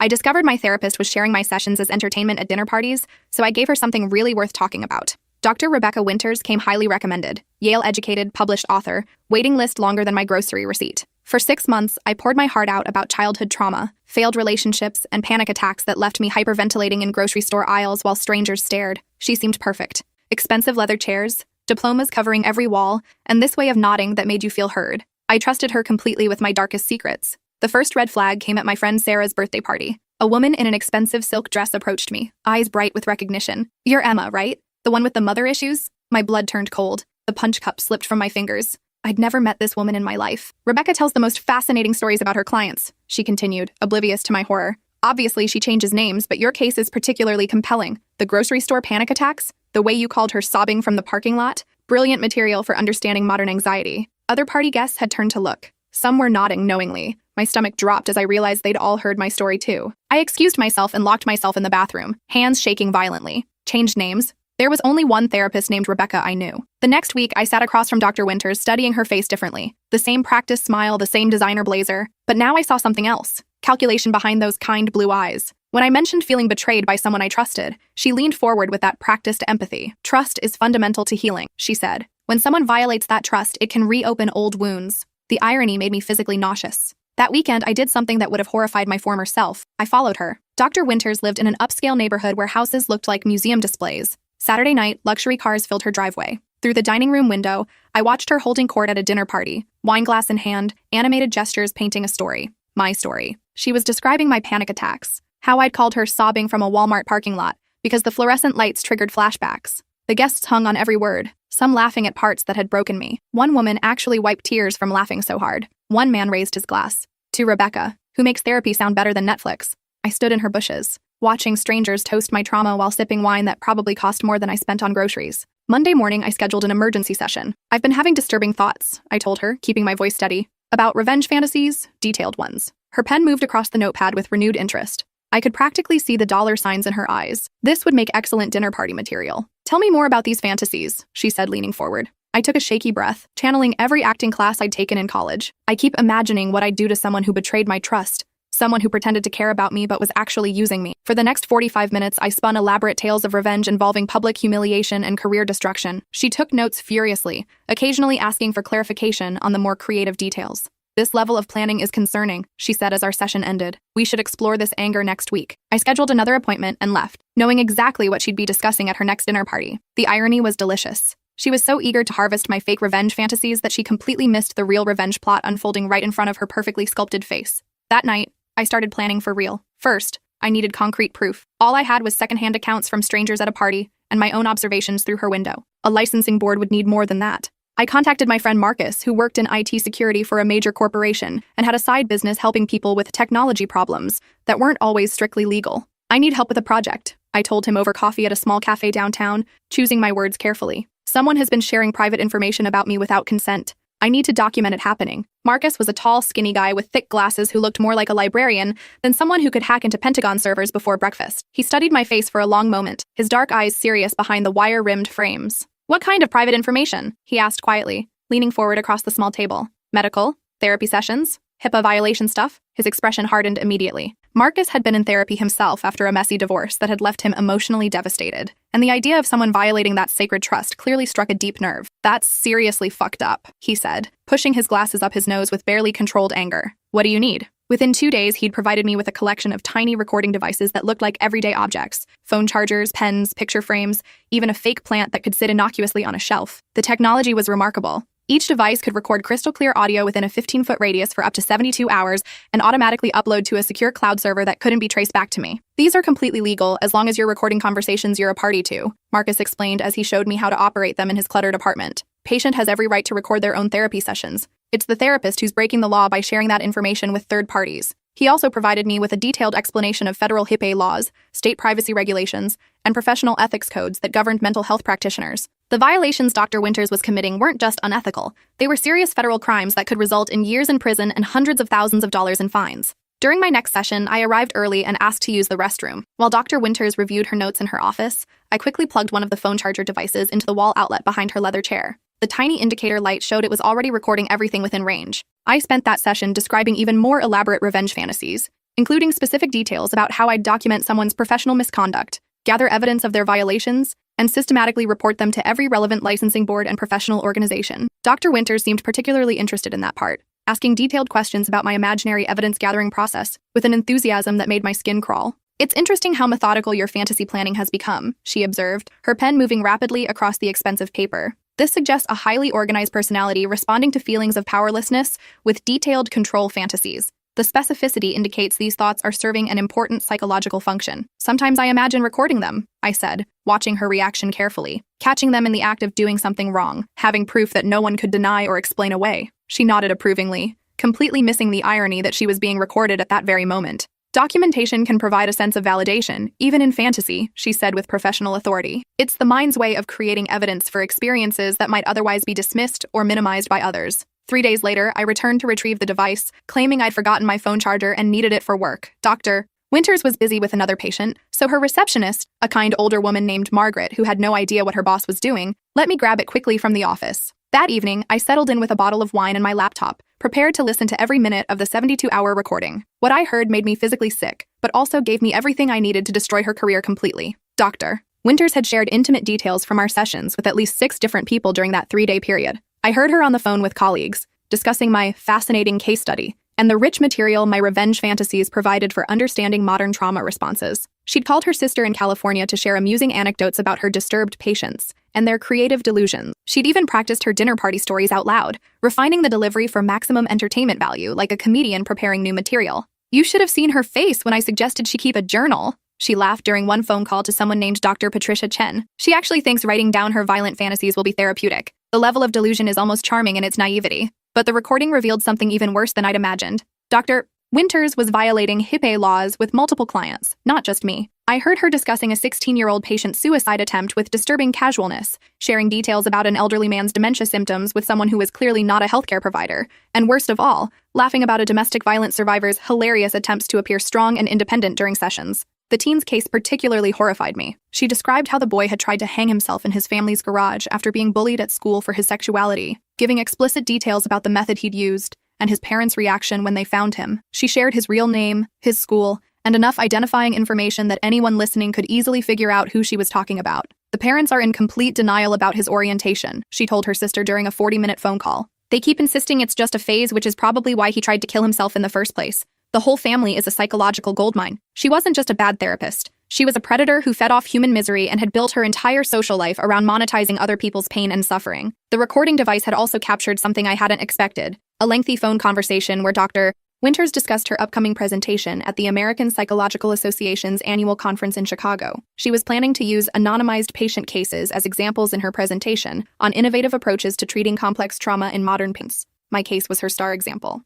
I discovered my therapist was sharing my sessions as entertainment at dinner parties, so I gave her something really worth talking about. Dr. Rebecca Winters came highly recommended, Yale-educated, published author, waiting list longer than my grocery receipt. For 6 months, I poured my heart out about childhood trauma, failed relationships, and panic attacks that left me hyperventilating in grocery store aisles while strangers stared. She seemed perfect. Expensive leather chairs, diplomas covering every wall, and this way of nodding that made you feel heard. I trusted her completely with my darkest secrets. The first red flag came at my friend Sarah's birthday party. A woman in an expensive silk dress approached me, eyes bright with recognition. "You're Emma, right? The one with the mother issues?" My blood turned cold. The punch cup slipped from my fingers. I'd never met this woman in my life. "Rebecca tells the most fascinating stories about her clients," she continued, oblivious to my horror. "Obviously, she changes names, but your case is particularly compelling. The grocery store panic attacks, the way you called her sobbing from the parking lot, brilliant material for understanding modern anxiety." Other party guests had turned to look. Some were nodding knowingly. My stomach dropped as I realized they'd all heard my story too. I excused myself and locked myself in the bathroom, hands shaking violently. Changed names. There was only one therapist named Rebecca I knew. The next week, I sat across from Dr. Winters, studying her face differently. The same practice smile, the same designer blazer. But now I saw something else. Calculation behind those kind blue eyes. When I mentioned feeling betrayed by someone I trusted, she leaned forward with that practiced empathy. "Trust is fundamental to healing," she said. "When someone violates that trust, it can reopen old wounds." The irony made me physically nauseous. That weekend, I did something that would have horrified my former self. I followed her. Dr. Winters lived in an upscale neighborhood where houses looked like museum displays. Saturday night, luxury cars filled her driveway. Through the dining room window, I watched her holding court at a dinner party, wine glass in hand, animated gestures painting a story. My story. She was describing my panic attacks, how I'd called her sobbing from a Walmart parking lot because the fluorescent lights triggered flashbacks. The guests hung on every word, some laughing at parts that had broken me. One woman actually wiped tears from laughing so hard. One man raised his glass. To Rebecca, who makes therapy sound better than Netflix. I stood in her bushes, watching strangers toast my trauma while sipping wine that probably cost more than I spent on groceries. Monday morning, I scheduled an emergency session. "I've been having disturbing thoughts," I told her, keeping my voice steady. "About revenge fantasies, detailed ones." Her pen moved across the notepad with renewed interest. I could practically see the dollar signs in her eyes. This would make excellent dinner party material. "Tell me more about these fantasies," she said, leaning forward. I took a shaky breath, channeling every acting class I'd taken in college. I keep imagining what I'd do to someone who betrayed my trust, someone who pretended to care about me but was actually using me. For the next 45 minutes, I spun elaborate tales of revenge involving public humiliation and career destruction. She took notes furiously, occasionally asking for clarification on the more creative details. "This level of planning is concerning," she said as our session ended. "We should explore this anger next week." I scheduled another appointment and left, knowing exactly what she'd be discussing at her next dinner party. The irony was delicious. She was so eager to harvest my fake revenge fantasies that she completely missed the real revenge plot unfolding right in front of her perfectly sculpted face. That night, I started planning for real. First, I needed concrete proof. All I had was secondhand accounts from strangers at a party and my own observations through her window. A licensing board would need more than that. I contacted my friend Marcus, who worked in IT security for a major corporation and had a side business helping people with technology problems that weren't always strictly legal. "I need help with a project," I told him over coffee at a small cafe downtown, choosing my words carefully. "Someone has been sharing private information about me without consent. I need to document it happening." Marcus was a tall, skinny guy with thick glasses who looked more like a librarian than someone who could hack into Pentagon servers before breakfast. He studied my face for a long moment, his dark eyes serious behind the wire-rimmed frames. "What kind of private information?" he asked quietly, leaning forward across the small table. "Medical? Therapy sessions? HIPAA violation stuff?" His expression hardened immediately. Marcus had been in therapy himself after a messy divorce that had left him emotionally devastated, and the idea of someone violating that sacred trust clearly struck a deep nerve. "That's seriously fucked up," he said, pushing his glasses up his nose with barely controlled anger. "What do you need?" Within 2 days, he'd provided me with a collection of tiny recording devices that looked like everyday objects: phone chargers, pens, picture frames, even a fake plant that could sit innocuously on a shelf. The technology was remarkable. Each device could record crystal-clear audio within a 15-foot radius for up to 72 hours and automatically upload to a secure cloud server that couldn't be traced back to me. "These are completely legal as long as you're recording conversations you're a party to," Marcus explained as he showed me how to operate them in his cluttered apartment. "Patient has every right to record their own therapy sessions. It's the therapist who's breaking the law by sharing that information with third parties." He also provided me with a detailed explanation of federal HIPAA laws, state privacy regulations, and professional ethics codes that governed mental health practitioners. The violations Dr. Winters was committing weren't just unethical. They were serious federal crimes that could result in years in prison and hundreds of thousands of dollars in fines. During my next session, I arrived early and asked to use the restroom. While Dr. Winters reviewed her notes in her office, I quickly plugged one of the phone charger devices into the wall outlet behind her leather chair. The tiny indicator light showed it was already recording everything within range. I spent that session describing even more elaborate revenge fantasies, including specific details about how I'd document someone's professional misconduct, gather evidence of their violations, and systematically report them to every relevant licensing board and professional organization. Dr. Winters seemed particularly interested in that part, asking detailed questions about my imaginary evidence-gathering process with an enthusiasm that made my skin crawl. "It's interesting how methodical your fantasy planning has become," she observed, her pen moving rapidly across the expensive paper. "This suggests a highly organized personality responding to feelings of powerlessness with detailed control fantasies. The specificity indicates these thoughts are serving an important psychological function. Sometimes I imagine recording them," I said, watching her reaction carefully, "catching them in the act of doing something wrong, having proof that no one could deny or explain away." She nodded approvingly, completely missing the irony that she was being recorded at that very moment. "Documentation can provide a sense of validation, even in fantasy," she said with professional authority. "It's the mind's way of creating evidence for experiences that might otherwise be dismissed or minimized by others." 3 days later, I returned to retrieve the device, claiming I'd forgotten my phone charger and needed it for work. Dr. Winters was busy with another patient, so her receptionist, a kind older woman named Margaret who had no idea what her boss was doing, let me grab it quickly from the office. That evening, I settled in with a bottle of wine and my laptop, prepared to listen to every minute of the 72-hour recording. What I heard made me physically sick, but also gave me everything I needed to destroy her career completely. Dr. Winters had shared intimate details from our sessions with at least 6 different people during that 3-day period. I heard her on the phone with colleagues, discussing my fascinating case study and the rich material my revenge fantasies provided for understanding modern trauma responses. She'd called her sister in California to share amusing anecdotes about her disturbed patients and their creative delusions. She'd even practiced her dinner party stories out loud, refining the delivery for maximum entertainment value like a comedian preparing new material. "You should have seen her face when I suggested she keep a journal." She laughed during one phone call to someone named Dr. Patricia Chen. "She actually thinks writing down her violent fantasies will be therapeutic. The level of delusion is almost charming in its naivety." But the recording revealed something even worse than I'd imagined. Dr. Winters was violating HIPAA laws with multiple clients, not just me. I heard her discussing a 16-year-old patient's suicide attempt with disturbing casualness, sharing details about an elderly man's dementia symptoms with someone who was clearly not a healthcare provider, and worst of all, laughing about a domestic violence survivor's hilarious attempts to appear strong and independent during sessions. The teen's case particularly horrified me. She described how the boy had tried to hang himself in his family's garage after being bullied at school for his sexuality, giving explicit details about the method he'd used and his parents' reaction when they found him. She shared his real name, his school, and enough identifying information that anyone listening could easily figure out who she was talking about. "The parents are in complete denial about his orientation," she told her sister during a 40-minute phone call. "They keep insisting it's just a phase, which is probably why he tried to kill himself in the first place. The whole family is a psychological goldmine. She wasn't just a bad therapist. She was a predator who fed off human misery and had built her entire social life around monetizing other people's pain and suffering." The recording device had also captured something I hadn't expected, a lengthy phone conversation where Dr. Winters discussed her upcoming presentation at the American Psychological Association's annual conference in Chicago. She was planning to use anonymized patient cases as examples in her presentation on innovative approaches to treating complex trauma in modern patients. My case was her star example.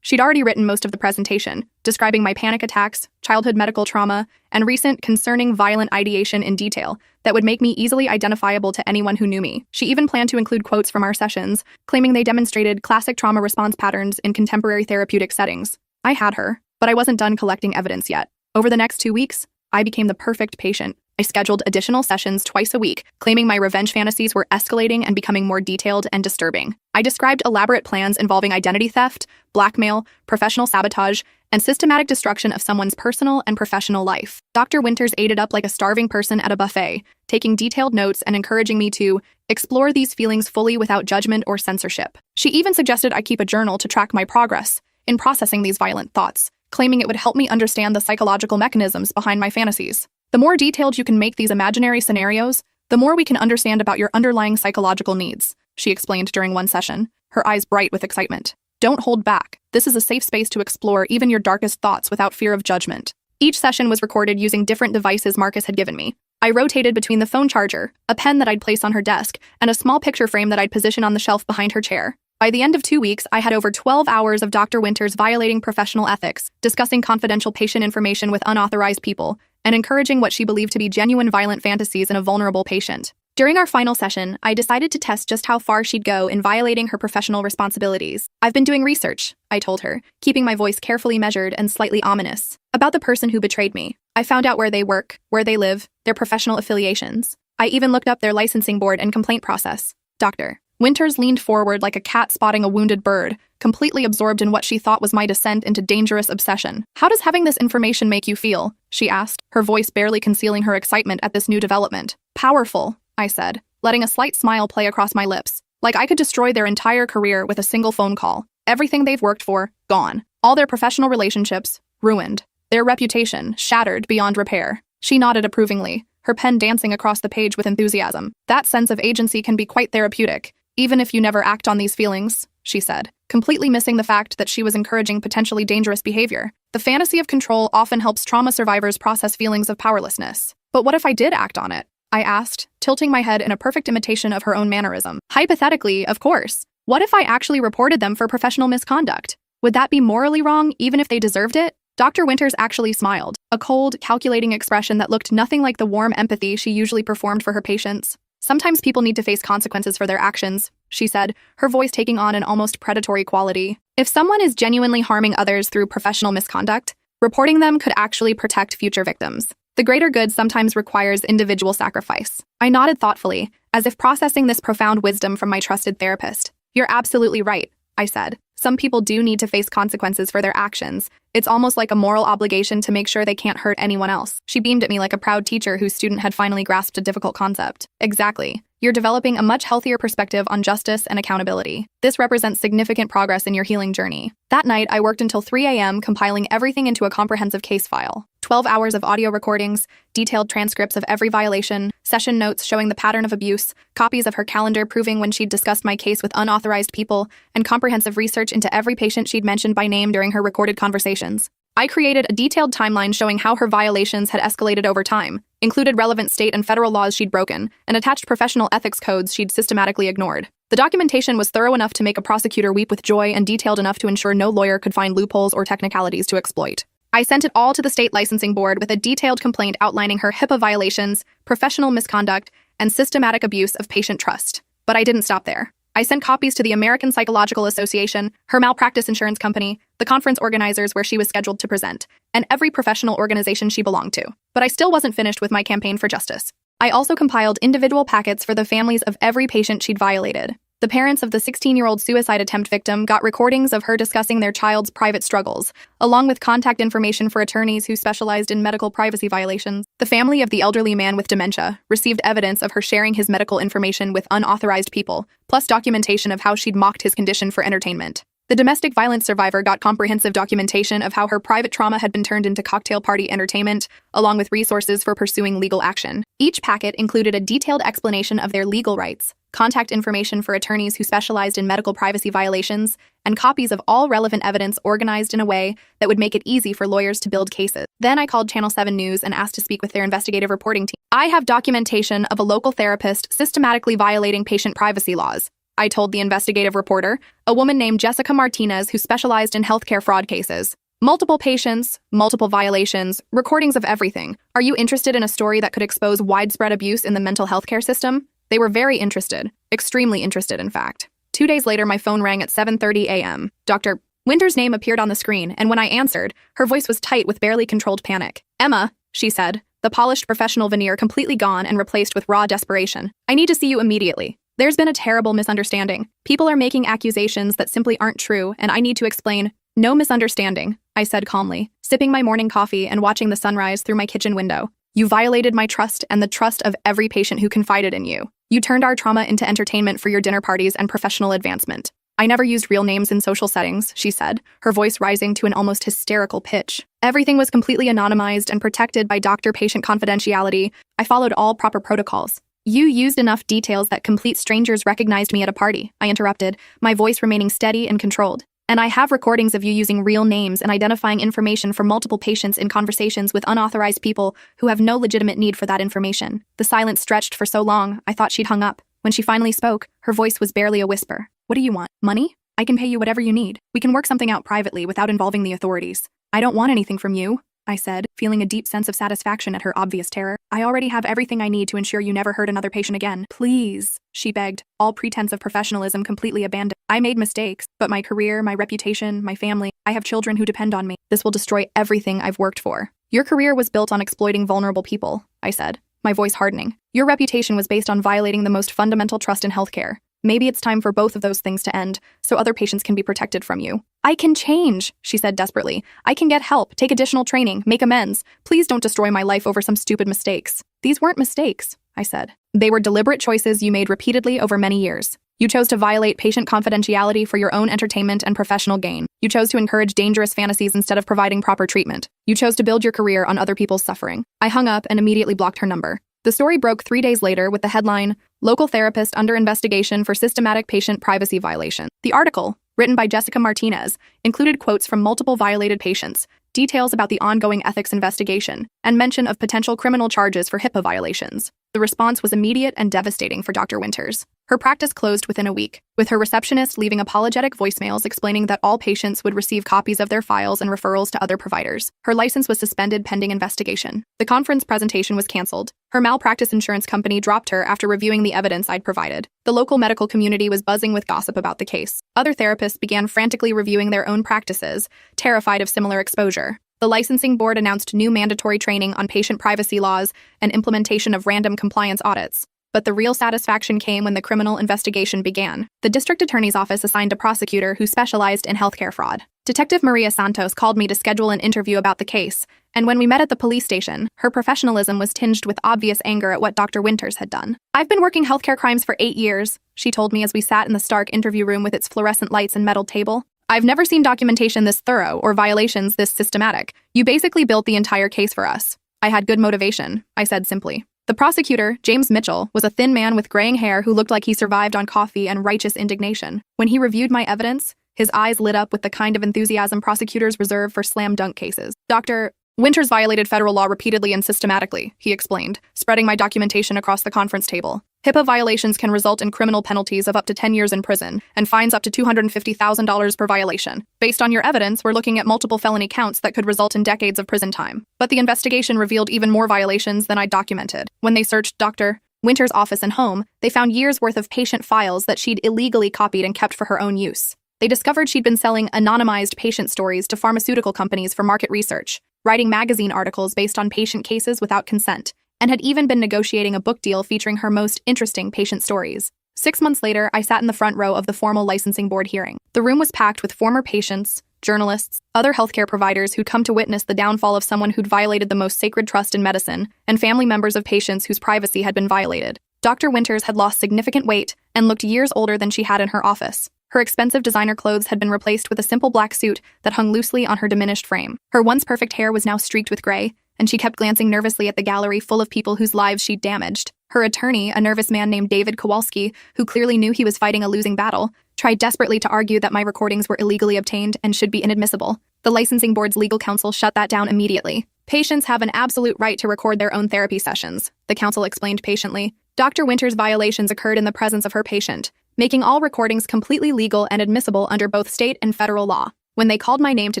She'd already written most of the presentation, describing my panic attacks, childhood medical trauma, and recent concerning violent ideation in detail that would make me easily identifiable to anyone who knew me. She even planned to include quotes from our sessions, claiming they demonstrated classic trauma response patterns in contemporary therapeutic settings. I had her, but I wasn't done collecting evidence yet. Over the next 2 weeks, I became the perfect patient. I scheduled additional sessions twice a week, claiming my revenge fantasies were escalating and becoming more detailed and disturbing. I described elaborate plans involving identity theft, blackmail, professional sabotage, and systematic destruction of someone's personal and professional life. Dr. Winters ate it up like a starving person at a buffet, taking detailed notes and encouraging me to explore these feelings fully without judgment or censorship. She even suggested I keep a journal to track my progress in processing these violent thoughts, claiming it would help me understand the psychological mechanisms behind my fantasies. "The more detailed you can make these imaginary scenarios, the more we can understand about your underlying psychological needs," she explained during one session, her eyes bright with excitement. "Don't hold back. This is a safe space to explore even your darkest thoughts without fear of judgment." Each session was recorded using different devices Marcus had given me. I rotated between the phone charger, a pen that I'd place on her desk, and a small picture frame that I'd position on the shelf behind her chair. By the end of 2 weeks, I had over 12 hours of Dr. Winters violating professional ethics, discussing confidential patient information with unauthorized people, and encouraging what she believed to be genuine violent fantasies in a vulnerable patient. During our final session, I decided to test just how far she'd go in violating her professional responsibilities. "I've been doing research," I told her, keeping my voice carefully measured and slightly ominous, "about the person who betrayed me. I found out where they work, where they live, their professional affiliations. I even looked up their licensing board and complaint process." Dr. Winters leaned forward like a cat spotting a wounded bird, completely absorbed in what she thought was my descent into dangerous obsession. "How does having this information make you feel?" she asked, her voice barely concealing her excitement at this new development. "Powerful," I said, letting a slight smile play across my lips. "Like I could destroy their entire career with a single phone call. Everything they've worked for, gone. All their professional relationships, ruined. Their reputation, shattered beyond repair." She nodded approvingly, her pen dancing across the page with enthusiasm. "That sense of agency can be quite therapeutic, even if you never act on these feelings," she said, completely missing the fact that she was encouraging potentially dangerous behavior. "The fantasy of control often helps trauma survivors process feelings of powerlessness. But what if I did act on it?" I asked, tilting my head in a perfect imitation of her own mannerism. "Hypothetically, of course. What if I actually reported them for professional misconduct? Would that be morally wrong, even if they deserved it?" Dr. Winters actually smiled, a cold, calculating expression that looked nothing like the warm empathy she usually performed for her patients. "Sometimes people need to face consequences for their actions," she said, her voice taking on an almost predatory quality. "If someone is genuinely harming others through professional misconduct, reporting them could actually protect future victims. The greater good sometimes requires individual sacrifice." I nodded thoughtfully, as if processing this profound wisdom from my trusted therapist. "You're absolutely right," I said. "Some people do need to face consequences for their actions. It's almost like a moral obligation to make sure they can't hurt anyone else." She beamed at me like a proud teacher whose student had finally grasped a difficult concept. "Exactly. You're developing a much healthier perspective on justice and accountability. This represents significant progress in your healing journey." That night, I worked until 3 a.m. compiling everything into a comprehensive case file. 12 hours of audio recordings, detailed transcripts of every violation, session notes showing the pattern of abuse, copies of her calendar proving when she'd discussed my case with unauthorized people, and comprehensive research into every patient she'd mentioned by name during her recorded conversations. I created a detailed timeline showing how her violations had escalated over time, included relevant state and federal laws she'd broken, and attached professional ethics codes she'd systematically ignored. The documentation was thorough enough to make a prosecutor weep with joy and detailed enough to ensure no lawyer could find loopholes or technicalities to exploit. I sent it all to the state licensing board with a detailed complaint outlining her HIPAA violations, professional misconduct, and systematic abuse of patient trust. But I didn't stop there. I sent copies to the American Psychological Association, her malpractice insurance company, the conference organizers where she was scheduled to present, and every professional organization she belonged to. But I still wasn't finished with my campaign for justice. I also compiled individual packets for the families of every patient she'd violated. The parents of the 16-year-old suicide attempt victim got recordings of her discussing their child's private struggles, along with contact information for attorneys who specialized in medical privacy violations. The family of the elderly man with dementia received evidence of her sharing his medical information with unauthorized people, plus documentation of how she'd mocked his condition for entertainment. The domestic violence survivor got comprehensive documentation of how her private trauma had been turned into cocktail party entertainment, along with resources for pursuing legal action. Each packet included a detailed explanation of their legal rights, contact information for attorneys who specialized in medical privacy violations, and copies of all relevant evidence organized in a way that would make it easy for lawyers to build cases. Then I called Channel 7 News and asked to speak with their investigative reporting team. "I have documentation of a local therapist systematically violating patient privacy laws," I told the investigative reporter, a woman named Jessica Martinez who specialized in healthcare fraud cases. "Multiple patients, multiple violations, recordings of everything. Are you interested in a story that could expose widespread abuse in the mental health care system?" They were very interested, extremely interested, in fact. 2 days later, my phone rang at 7:30 a.m. Dr. Winter's name appeared on the screen, and when I answered, her voice was tight with barely controlled panic. "Emma," she said, the polished professional veneer completely gone and replaced with raw desperation. "I need to see you immediately. There's been a terrible misunderstanding. People are making accusations that simply aren't true, and I need to explain." "No misunderstanding," I said calmly, sipping my morning coffee and watching the sunrise through my kitchen window. "You violated my trust and the trust of every patient who confided in you. You turned our trauma into entertainment for your dinner parties and professional advancement." "I never used real names in social settings," she said, her voice rising to an almost hysterical pitch. "Everything was completely anonymized and protected by doctor-patient confidentiality. I followed all proper protocols." "You used enough details that complete strangers recognized me at a party," I interrupted, my voice remaining steady and controlled. "And I have recordings of you using real names and identifying information for multiple patients in conversations with unauthorized people who have no legitimate need for that information." The silence stretched for so long, I thought she'd hung up. When she finally spoke, her voice was barely a whisper. "What do you want? Money? I can pay you whatever you need. We can work something out privately without involving the authorities." "I don't want anything from you," I said, feeling a deep sense of satisfaction at her obvious terror. "I already have everything I need to ensure you never hurt another patient again." "Please," she begged, all pretense of professionalism completely abandoned. "I made mistakes, but my career, my reputation, my family, I have children who depend on me. This will destroy everything I've worked for." "Your career was built on exploiting vulnerable people," I said, my voice hardening. "Your reputation was based on violating the most fundamental trust in healthcare. Maybe it's time for both of those things to end, so other patients can be protected from you. I can change, she said desperately. I can get help, take additional training, make amends. Please don't destroy my life over some stupid mistakes. These weren't mistakes, I said. They were deliberate choices you made repeatedly over many years. You chose to violate patient confidentiality for your own entertainment and professional gain. You chose to encourage dangerous fantasies instead of providing proper treatment. You chose to build your career on other people's suffering. I hung up and immediately blocked her number. The story broke 3 days later with the headline, "Local Therapist Under Investigation for Systematic Patient Privacy Violation." The article, written by Jessica Martinez, included quotes from multiple violated patients, details about the ongoing ethics investigation, and mention of potential criminal charges for HIPAA violations. The response was immediate and devastating for Dr. Winters. Her practice closed within a week, with her receptionist leaving apologetic voicemails explaining that all patients would receive copies of their files and referrals to other providers. Her license was suspended pending investigation. The conference presentation was canceled. Her malpractice insurance company dropped her after reviewing the evidence I'd provided. The local medical community was buzzing with gossip about the case. Other therapists began frantically reviewing their own practices, terrified of similar exposure. The licensing board announced new mandatory training on patient privacy laws and implementation of random compliance audits. But the real satisfaction came when the criminal investigation began. The district attorney's office assigned a prosecutor who specialized in healthcare fraud. Detective Maria Santos called me to schedule an interview about the case, and when we met at the police station, her professionalism was tinged with obvious anger at what Dr. Winters had done. "I've been working healthcare crimes for 8 years, she told me as we sat in the stark interview room with its fluorescent lights and metal table. "I've never seen documentation this thorough or violations this systematic. You basically built the entire case for us." "I had good motivation," I said simply. The prosecutor, James Mitchell, was a thin man with graying hair who looked like he survived on coffee and righteous indignation. When he reviewed my evidence, his eyes lit up with the kind of enthusiasm prosecutors reserve for slam-dunk cases. "Dr. Winters violated federal law repeatedly and systematically," he explained, spreading my documentation across the conference table. "HIPAA violations can result in criminal penalties of up to 10 years in prison and fines up to $250,000 per violation. Based on your evidence, we're looking at multiple felony counts that could result in decades of prison time. But the investigation revealed even more violations than I documented. When they searched Dr. Winters' office and home, they found years' worth of patient files that she'd illegally copied and kept for her own use. They discovered she'd been selling anonymized patient stories to pharmaceutical companies for market research, writing magazine articles based on patient cases without consent, and had even been negotiating a book deal featuring her most interesting patient stories. 6 months later, I sat in the front row of the formal licensing board hearing. The room was packed with former patients, journalists, other healthcare providers who'd come to witness the downfall of someone who'd violated the most sacred trust in medicine, and family members of patients whose privacy had been violated. Dr. Winters had lost significant weight and looked years older than she had in her office. Her expensive designer clothes had been replaced with a simple black suit that hung loosely on her diminished frame. Her once perfect hair was now streaked with gray, and she kept glancing nervously at the gallery full of people whose lives she'd damaged. Her attorney, a nervous man named David Kowalski, who clearly knew he was fighting a losing battle, tried desperately to argue that my recordings were illegally obtained and should be inadmissible. The licensing board's legal counsel shut that down immediately. "Patients have an absolute right to record their own therapy sessions," the counsel explained patiently. Dr. Winters' violations occurred in the presence of her patient, making all recordings completely legal and admissible under both state and federal law. When they called my name to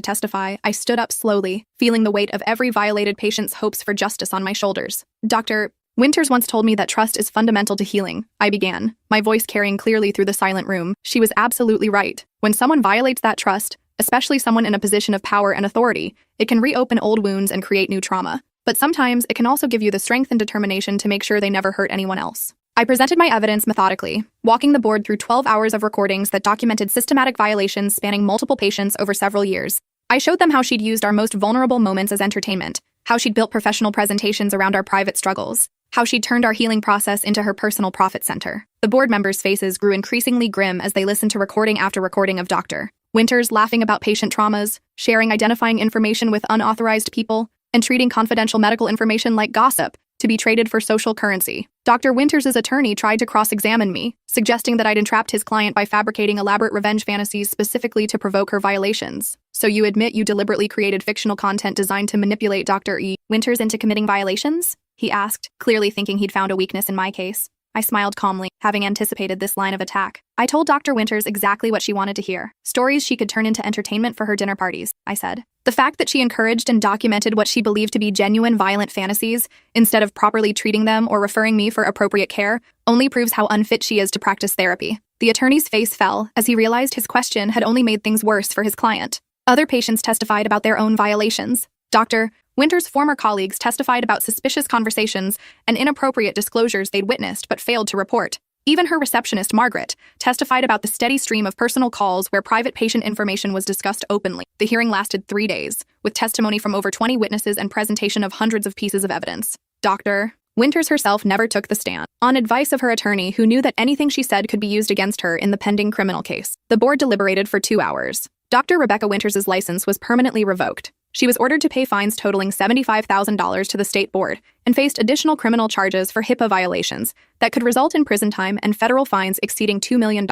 testify, I stood up slowly, feeling the weight of every violated patient's hopes for justice on my shoulders. "Dr. Winters once told me that trust is fundamental to healing," I began, my voice carrying clearly through the silent room. She was absolutely right. When someone violates that trust, especially someone in a position of power and authority, it can reopen old wounds and create new trauma. But sometimes it can also give you the strength and determination to make sure they never hurt anyone else. I presented my evidence methodically, walking the board through 12 hours of recordings that documented systematic violations spanning multiple patients over several years. I showed them how she'd used our most vulnerable moments as entertainment, how she'd built professional presentations around our private struggles, how she'd turned our healing process into her personal profit center. The board members' faces grew increasingly grim as they listened to recording after recording of Dr. Winters laughing about patient traumas, sharing identifying information with unauthorized people, and treating confidential medical information like gossip to be traded for social currency. Dr. Winters' attorney tried to cross-examine me, suggesting that I'd entrapped his client by fabricating elaborate revenge fantasies specifically to provoke her violations. "So you admit you deliberately created fictional content designed to manipulate Dr. Winters into committing violations?" he asked, clearly thinking he'd found a weakness in my case. I smiled calmly, having anticipated this line of attack. "I told Dr. Winters exactly what she wanted to hear. Stories she could turn into entertainment for her dinner parties," I said. The fact that she encouraged and documented what she believed to be genuine violent fantasies, instead of properly treating them or referring me for appropriate care, only proves how unfit she is to practice therapy. The attorney's face fell as he realized his question had only made things worse for his client. Other patients testified about their own violations. Dr. Winters' former colleagues testified about suspicious conversations and inappropriate disclosures they'd witnessed but failed to report. Even her receptionist, Margaret, testified about the steady stream of personal calls where private patient information was discussed openly. The hearing lasted 3 days, with testimony from over 20 witnesses and presentation of hundreds of pieces of evidence. Dr. Winters herself never took the stand. On advice of her attorney, who knew that anything she said could be used against her in the pending criminal case, the board deliberated for 2 hours. Dr. Rebecca Winters' license was permanently revoked. She was ordered to pay fines totaling $75,000 to the state board and faced additional criminal charges for HIPAA violations that could result in prison time and federal fines exceeding $2 million.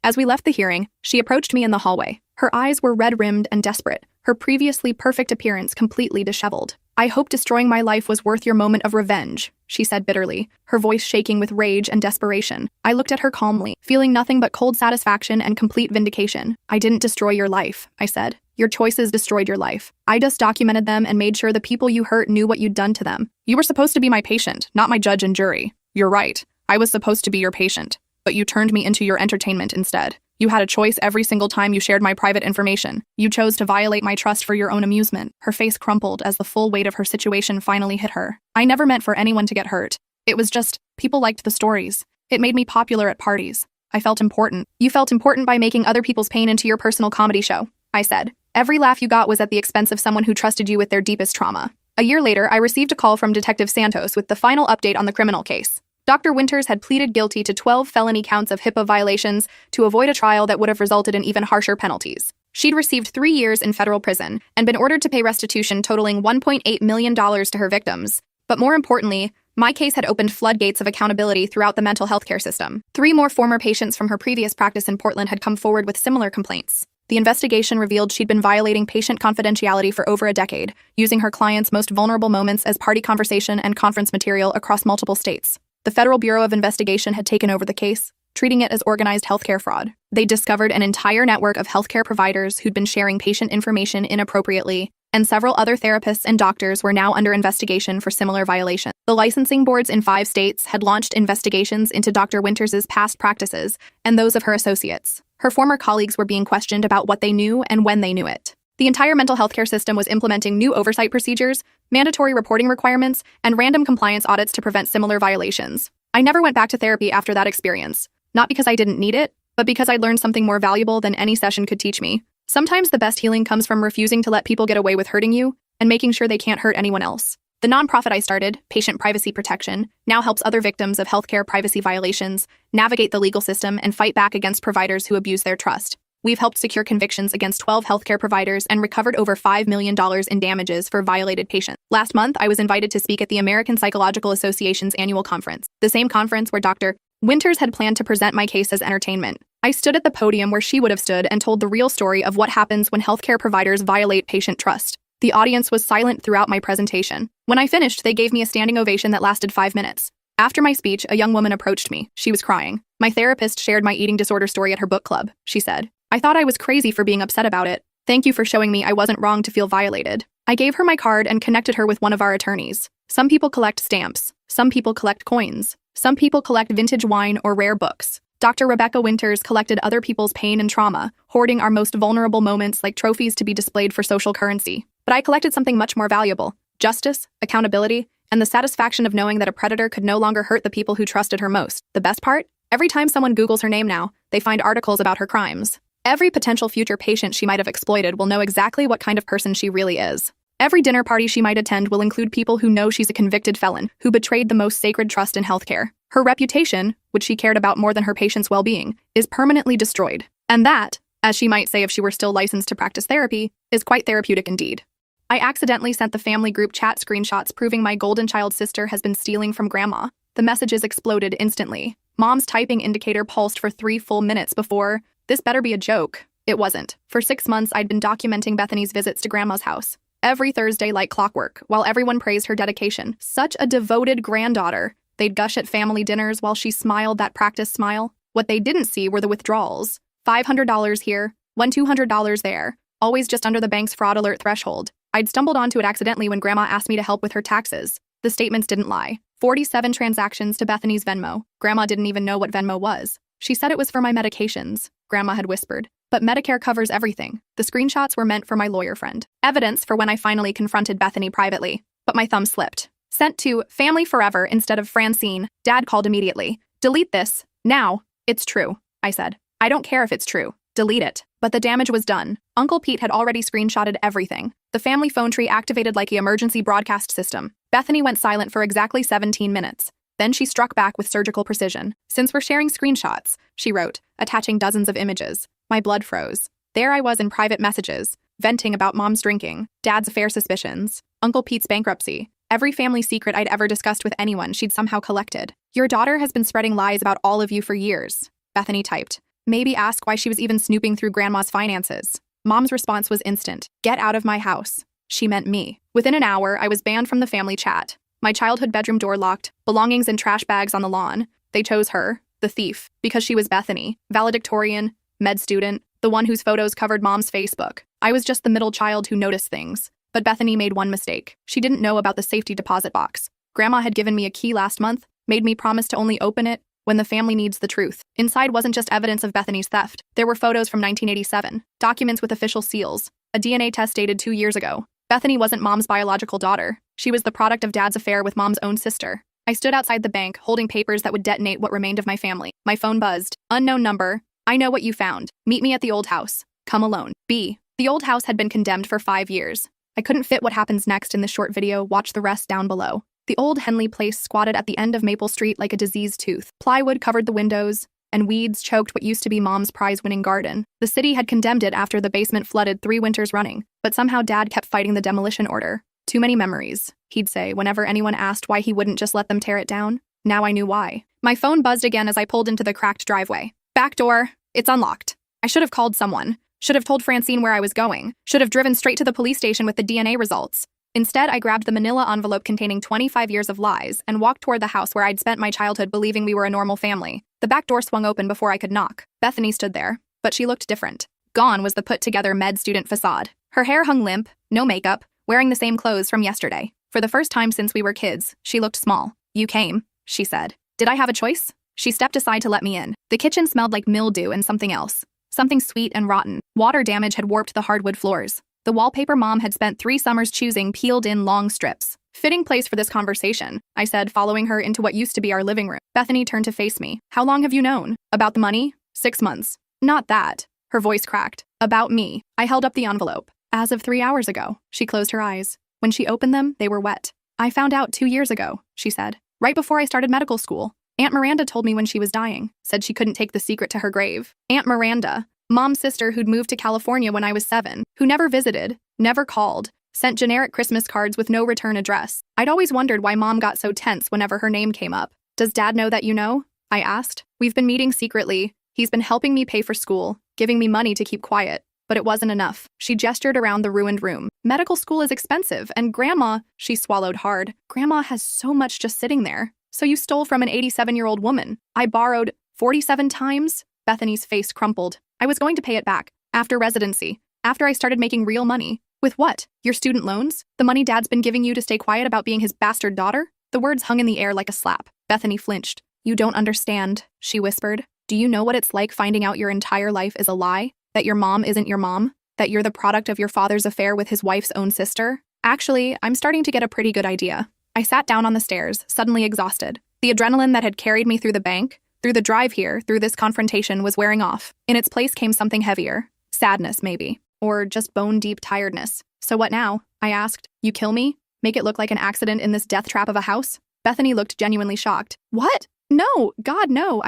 As we left the hearing, she approached me in the hallway. Her eyes were red-rimmed and desperate, her previously perfect appearance completely disheveled. "I hope destroying my life was worth your moment of revenge," she said bitterly, her voice shaking with rage and desperation. I looked at her calmly, feeling nothing but cold satisfaction and complete vindication. "I didn't destroy your life," I said. "Your choices destroyed your life. I just documented them and made sure the people you hurt knew what you'd done to them. You were supposed to be my patient, not my judge and jury. You're right. I was supposed to be your patient, but you turned me into your entertainment instead. You had a choice every single time you shared my private information. You chose to violate my trust for your own amusement." Her face crumpled as the full weight of her situation finally hit her. "I never meant for anyone to get hurt. It was just, people liked the stories. It made me popular at parties. I felt important." "You felt important by making other people's pain into your personal comedy show," I said. "Every laugh you got was at the expense of someone who trusted you with their deepest trauma." A year later, I received a call from Detective Santos with the final update on the criminal case. Dr. Winters had pleaded guilty to 12 felony counts of HIPAA violations to avoid a trial that would have resulted in even harsher penalties. She'd received 3 years in federal prison and been ordered to pay restitution totaling $1.8 million to her victims. But more importantly, my case had opened floodgates of accountability throughout the mental health care system. 3 more former patients from her previous practice in Portland had come forward with similar complaints. The investigation revealed she'd been violating patient confidentiality for over a decade, using her clients' most vulnerable moments as party conversation and conference material across multiple states. The Federal Bureau of Investigation had taken over the case, treating it as organized healthcare fraud. They discovered an entire network of healthcare providers who'd been sharing patient information inappropriately, and several other therapists and doctors were now under investigation for similar violations. The licensing boards in 5 states had launched investigations into Dr. Winters' past practices and those of her associates. Her former colleagues were being questioned about what they knew and when they knew it. The entire mental health care system was implementing new oversight procedures, mandatory reporting requirements, and random compliance audits to prevent similar violations. I never went back to therapy after that experience, not because I didn't need it, but because I learned something more valuable than any session could teach me. Sometimes the best healing comes from refusing to let people get away with hurting you and making sure they can't hurt anyone else. The nonprofit I started, Patient Privacy Protection, now helps other victims of healthcare privacy violations navigate the legal system and fight back against providers who abuse their trust. We've helped secure convictions against 12 healthcare providers and recovered over $5 million in damages for violated patients. Last month, I was invited to speak at the American Psychological Association's annual conference, the same conference where Dr. Winters had planned to present my case as entertainment. I stood at the podium where she would have stood and told the real story of what happens when healthcare providers violate patient trust. The audience was silent throughout my presentation. When I finished, they gave me a standing ovation that lasted 5 minutes. After my speech, a young woman approached me. She was crying. "My therapist shared my eating disorder story at her book club," she said. "I thought I was crazy for being upset about it. Thank you for showing me I wasn't wrong to feel violated." I gave her my card and connected her with one of our attorneys. Some people collect stamps. Some people collect coins. Some people collect vintage wine or rare books. Dr. Rebecca Winters collected other people's pain and trauma, hoarding our most vulnerable moments like trophies to be displayed for social currency. But I collected something much more valuable: justice, accountability, and the satisfaction of knowing that a predator could no longer hurt the people who trusted her most. The best part? Every time someone Googles her name now, they find articles about her crimes. Every potential future patient she might have exploited will know exactly what kind of person she really is. Every dinner party she might attend will include people who know she's a convicted felon who betrayed the most sacred trust in healthcare. Her reputation, which she cared about more than her patients' well-being, is permanently destroyed. And that, as she might say if she were still licensed to practice therapy, is quite therapeutic indeed. I accidentally sent the family group chat screenshots proving my golden child sister has been stealing from grandma. The messages exploded instantly. Mom's typing indicator pulsed for 3 full minutes before, "This better be a joke." It wasn't. For 6 months, I'd been documenting Bethany's visits to grandma's house. Every Thursday like clockwork, while everyone praised her dedication. Such a devoted granddaughter. They'd gush at family dinners while she smiled that practice smile. What they didn't see were the withdrawals. $500 here, $200 there, always just under the bank's fraud alert threshold. I'd stumbled onto it accidentally when Grandma asked me to help with her taxes. The statements didn't lie. 47 transactions to Bethany's Venmo. Grandma didn't even know what Venmo was. She said it was for my medications, Grandma had whispered. But Medicare covers everything. The screenshots were meant for my lawyer friend. Evidence for when I finally confronted Bethany privately. But my thumb slipped. Sent to Family Forever instead of Francine, Dad called immediately. Delete this. Now. It's true, I said. I don't care if it's true. Delete it. But the damage was done. Uncle Pete had already screenshotted everything. The family phone tree activated like the emergency broadcast system. Bethany went silent for exactly 17 minutes. Then she struck back with surgical precision. Since we're sharing screenshots, she wrote, attaching dozens of images. My blood froze. There I was in private messages, venting about mom's drinking, dad's affair suspicions, Uncle Pete's bankruptcy. Every family secret I'd ever discussed with anyone she'd somehow collected. Your daughter has been spreading lies about all of you for years, Bethany typed. Maybe ask why she was even snooping through Grandma's finances. Mom's response was instant. Get out of my house. She meant me. Within an hour, I was banned from the family chat. My childhood bedroom door locked, belongings in trash bags on the lawn. They chose her, the thief, because she was Bethany, valedictorian, med student, the one whose photos covered Mom's Facebook. I was just the middle child who noticed things. But Bethany made one mistake. She didn't know about the safety deposit box. Grandma had given me a key last month, made me promise to only open it when the family needs the truth. Inside wasn't just evidence of Bethany's theft. There were photos from 1987, documents with official seals, a DNA test dated 2 years ago. Bethany wasn't Mom's biological daughter. She was the product of Dad's affair with Mom's own sister. I stood outside the bank, holding papers that would detonate what remained of my family. My phone buzzed. Unknown number. I know what you found. Meet me at the old house. Come alone. B. The old house had been condemned for 5 years. I couldn't fit what happens next in this short video, watch the rest down below. The old Henley place squatted at the end of Maple Street like a diseased tooth. Plywood covered the windows, and weeds choked what used to be Mom's prize-winning garden. The city had condemned it after the basement flooded 3 winters running, but somehow Dad kept fighting the demolition order. Too many memories, he'd say whenever anyone asked why he wouldn't just let them tear it down. Now I knew why. My phone buzzed again as I pulled into the cracked driveway. Back door. It's unlocked. I should have called someone. Should have told Francine where I was going. Should have driven straight to the police station with the DNA results. Instead, I grabbed the manila envelope containing 25 years of lies and walked toward the house where I'd spent my childhood believing we were a normal family. The back door swung open before I could knock. Bethany stood there, but she looked different. Gone was the put-together med student facade. Her hair hung limp, no makeup, wearing the same clothes from yesterday. For the first time since we were kids, she looked small. You came, she said. Did I have a choice? She stepped aside to let me in. The kitchen smelled like mildew and something else. Something sweet and rotten. Water damage had warped the hardwood floors. The wallpaper Mom had spent 3 summers choosing peeled in long strips. Fitting place for this conversation, I said, following her into what used to be our living room. Bethany turned to face me. How long have you known? About the money? 6 months. Not that. Her voice cracked. About me. I held up the envelope. As of 3 hours ago. She closed her eyes. When she opened them, they were wet. I found out 2 years ago, she said. Right before I started medical school. Aunt Miranda told me when she was dying. Said she couldn't take the secret to her grave. Aunt Miranda. Mom's sister who'd moved to California when I was 7, who never visited, never called, sent generic Christmas cards with no return address. I'd always wondered why Mom got so tense whenever her name came up. Does Dad know that you know? I asked. We've been meeting secretly. He's been helping me pay for school, giving me money to keep quiet. But it wasn't enough. She gestured around the ruined room. Medical school is expensive, and Grandma, she swallowed hard. Grandma has so much just sitting there. So you stole from an 87-year-old woman. I borrowed 47 times? Bethany's face crumpled. I was going to pay it back. After residency. After I started making real money. With what? Your student loans? The money Dad's been giving you to stay quiet about being his bastard daughter? The words hung in the air like a slap. Bethany flinched. You don't understand, she whispered. Do you know what it's like finding out your entire life is a lie? That your mom isn't your mom? That you're the product of your father's affair with his wife's own sister? Actually, I'm starting to get a pretty good idea. I sat down on the stairs, suddenly exhausted. The adrenaline that had carried me through the bank, through the drive here, through this confrontation was wearing off. In its place came something heavier. Sadness, maybe. Or just bone-deep tiredness. So what now? I asked. You kill me? Make it look like an accident in this death trap of a house? Bethany looked genuinely shocked. What? No, God, no.